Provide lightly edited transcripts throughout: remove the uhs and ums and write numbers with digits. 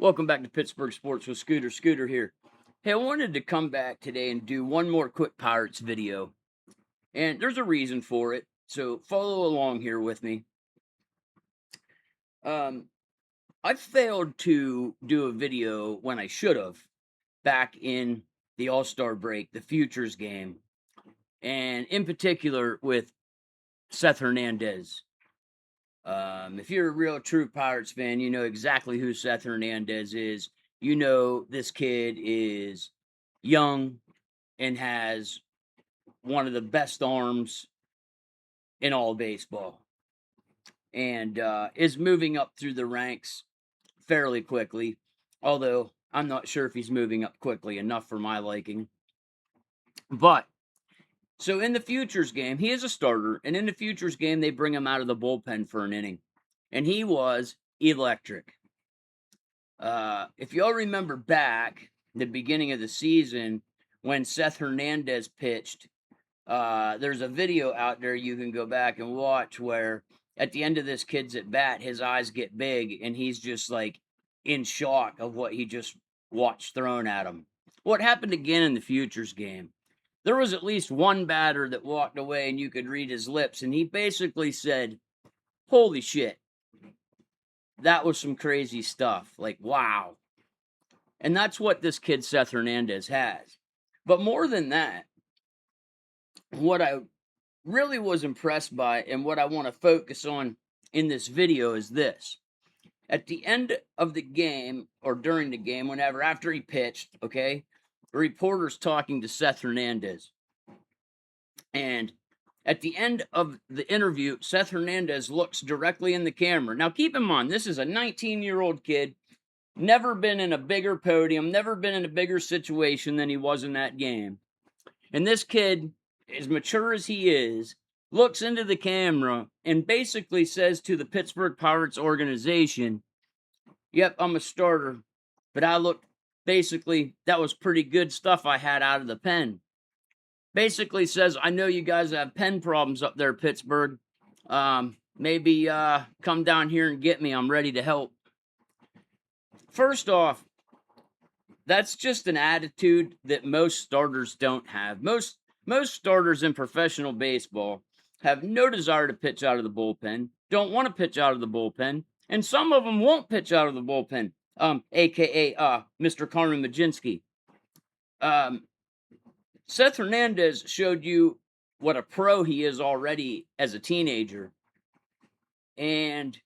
Welcome back to Pittsburgh Sports with Scooter. Scooter here. Hey, I wanted to come back today and do one more quick Pirates video. And there's a reason for it. So follow along here with me. Um, I failed to do a video when I should have back in the All-Star break, the Futures game, and in particular with Seth Hernandez. If you're a real true Pirates fan, you know exactly who Seth Hernandez is. You know this kid is young and has one of the best arms in all baseball, and is moving up through the ranks fairly quickly. Although I'm not sure if he's moving up quickly enough for my liking. But so in the Futures game, he is a starter, and in the Futures game, they bring him out of the bullpen for an inning, and he was electric. If y'all remember back the beginning of the season when Seth Hernandez pitched, there's a video out there you can go back and watch where at the end of this kid's at bat, his eyes get big and he's just like in shock of what he just watched thrown at him. What happened again in the Futures game? There was at least one batter that walked away and you could read his lips, and he basically said, "Holy shit. That was some crazy stuff. Like, wow." And that's what this kid Seth Hernandez has. But more than that, what I really was impressed by and what I want to focus on in this video is this. At the end of the game, or during the game, whenever, after he pitched, okay, the reporter's talking to Seth Hernandez. And at the end of the interview, Seth Hernandez looks directly in the camera. Now, keep in mind, this is a 19-year-old kid, never been in a bigger podium, never been in a bigger situation than he was in that game. And this kid, as mature as he is, looks into the camera and basically says to the Pittsburgh Pirates organization, "Yep, I'm a starter, but that was pretty good stuff I had out of the pen." Basically says, "I know you guys have pen problems up there, Pittsburgh. Maybe come down here and get me. I'm ready to help." First off, that's just an attitude that most starters don't have. Most starters in professional baseball have no desire to pitch out of the bullpen, don't want to pitch out of the bullpen, and some of them won't pitch out of the bullpen, aka Mr. Carmen Majinski. Seth Hernandez showed you what a pro he is already as a teenager, and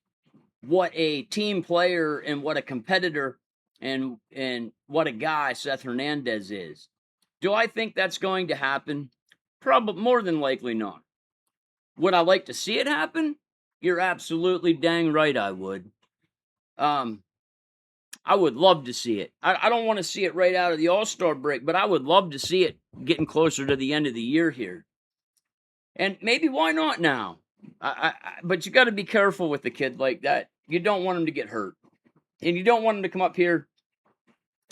what a team player and what a competitor and what a guy Seth Hernandez is. Do I think that's going to happen? Probably more than likely not. Would I like to see it happen? You're absolutely dang right I would. I would love to see it. I don't want to see it right out of the All-Star break, but I would love to see it getting closer to the end of the year here. And maybe why not now? But you got to be careful with a kid like that. You don't want him to get hurt. And you don't want him to come up here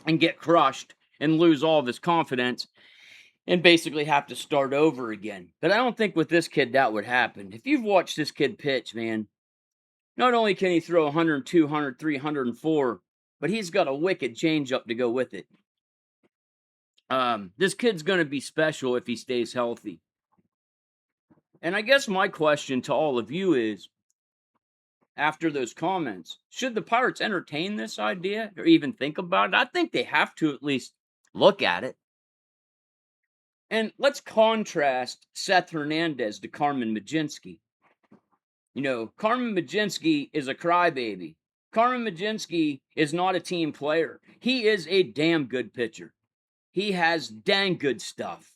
and get crushed and lose all of his confidence and basically have to start over again. But I don't think with this kid that would happen. If you've watched this kid pitch, man, not only can he throw 102, 103, 104, but he's got a wicked changeup to go with it. This kid's going to be special if he stays healthy. And I guess my question to all of you is, after those comments, should the Pirates entertain this idea or even think about it? I think they have to at least look at it. And let's contrast Seth Hernandez to Carmen Majinski. You know, Carmen Majinski is a crybaby. Carmen Majinski is not a team player. He is a damn good pitcher. He has dang good stuff.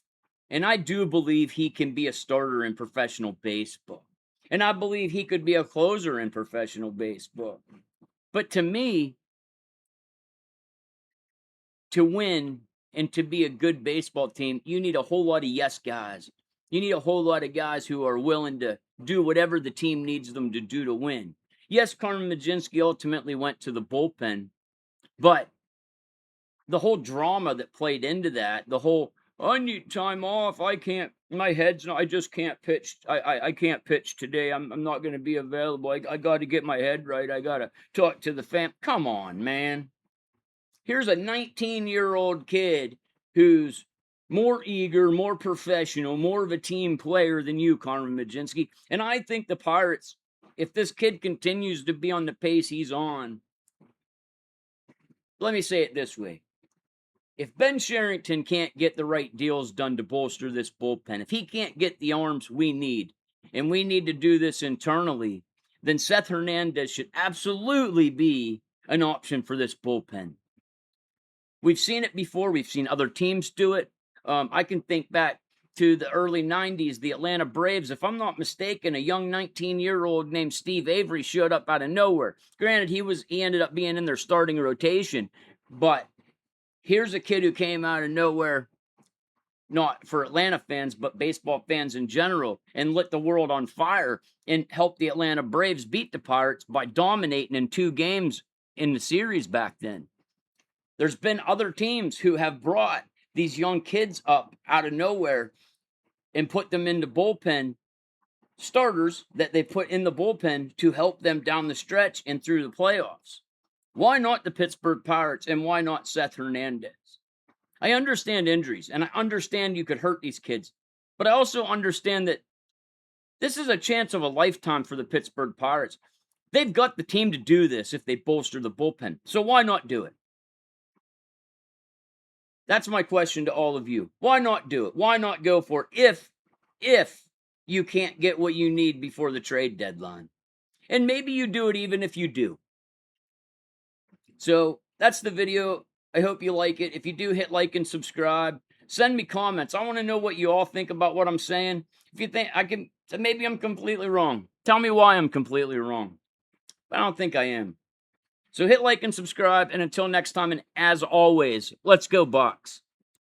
And I do believe he can be a starter in professional baseball. And I believe he could be a closer in professional baseball. But to me, to win and to be a good baseball team, you need a whole lot of yes guys. You need a whole lot of guys who are willing to do whatever the team needs them to do to win. Yes, Carmen Majinski ultimately went to the bullpen, but the whole drama that played into that, the whole, "I need time off. I can't. My head's not. I just can't pitch. I can't pitch today. I'm not going to be available. I got to get my head right. I got to talk to the fam." Come on, man. Here's a 19-year-old kid who's more eager, more professional, more of a team player than you, Carmen Majinski. And I think the Pirates, if this kid continues to be on the pace he's on, let me say it this way. If Ben Sherrington can't get the right deals done to bolster this bullpen, if he can't get the arms we need, and we need to do this internally, then Seth Hernandez should absolutely be an option for this bullpen. We've seen it before. We've seen other teams do it. I can think back to the early 90s, the Atlanta Braves. If I'm not mistaken, a young 19-year-old named Steve Avery showed up out of nowhere. Granted, he ended up being in their starting rotation, but here's a kid who came out of nowhere, not for Atlanta fans, but baseball fans in general, and lit the world on fire and helped the Atlanta Braves beat the Pirates by dominating in 2 games in the series back then. There's been other teams who have brought these young kids up out of nowhere and put them into bullpen starters that they put in the bullpen to help them down the stretch and through the playoffs. Why not the Pittsburgh Pirates, and why not Seth Hernandez? I understand injuries, and I understand you could hurt these kids, but I also understand that this is a chance of a lifetime for the Pittsburgh Pirates. They've got the team to do this if they bolster the bullpen, so why not do it? That's my question to all of you. Why not do it? Why not go for it if you can't get what you need before the trade deadline? And maybe you do it even if you do. So that's the video. I hope you like it. If you do, hit like and subscribe. Send me comments. I want to know what you all think about what I'm saying. If you think maybe I'm completely wrong. Tell me why I'm completely wrong. But I don't think I am. So hit like and subscribe, and until next time, and as always, let's go Bucks.